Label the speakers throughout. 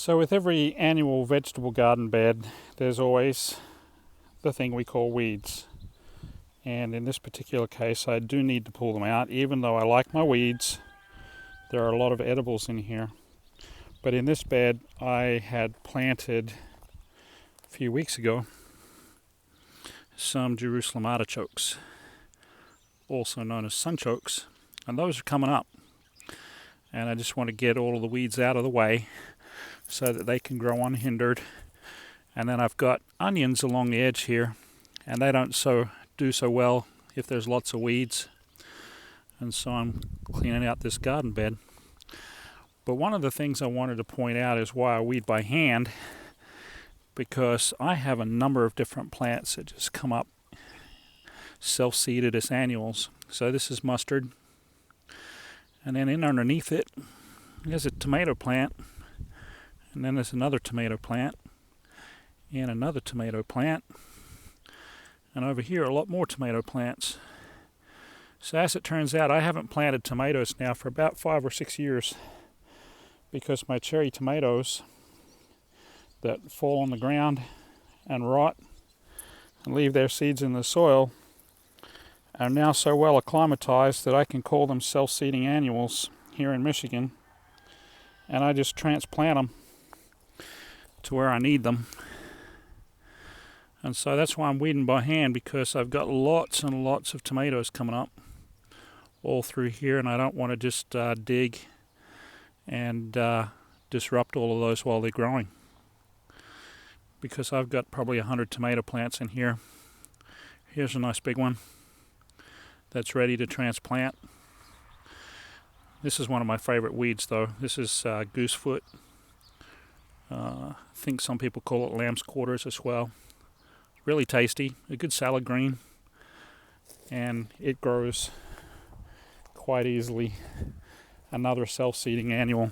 Speaker 1: So with every annual vegetable garden bed, there's always the thing we call weeds. And in this particular case, I do need to pull them out. Even though I like my weeds, there are a lot of edibles in here. But in this bed, I had planted a few weeks ago some Jerusalem artichokes, also known as sunchokes, and those are coming up. And I just want to get all of the weeds out of the way so that they can grow unhindered. And then I've got onions along the edge here, and they don't do so well if there's lots of weeds. And so I'm cleaning out this garden bed. But one of the things I wanted to point out is why I weed by hand, because I have a number of different plants that just come up self-seeded as annuals. So this is mustard, and then in underneath it there's a tomato plant, and then there's another tomato plant and another tomato plant, and over here a lot more tomato plants. So as it turns out, I haven't planted tomatoes now for about 5 or 6 years, because my cherry tomatoes that fall on the ground and rot and leave their seeds in the soil are now so well acclimatized that I can call them self-seeding annuals here in Michigan, and I just transplant them to where I need them. And so that's why I'm weeding by hand, because I've got lots and lots of tomatoes coming up all through here, and I don't want to just dig and disrupt all of those while they're growing, because I've got probably 100 tomato plants in here. Here's a nice big one that's ready to transplant. This is one of my favorite weeds though. This is goosefoot. I think some people call it lamb's quarters as well. Really tasty, a good salad green, and it grows quite easily. Another self-seeding annual.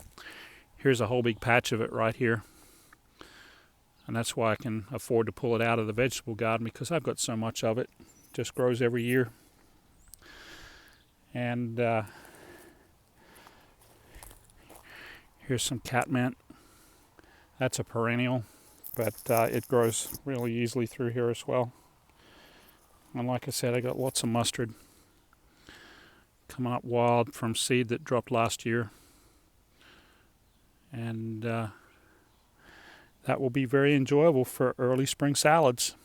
Speaker 1: Here's a whole big patch of it right here, and that's why I can afford to pull it out of the vegetable garden, because I've got so much of it. It just grows every year. And here's some catmint. That's a perennial, but it grows really easily through here as well. And like I said, I got lots of mustard coming up wild from seed that dropped last year, and that will be very enjoyable for early spring salads.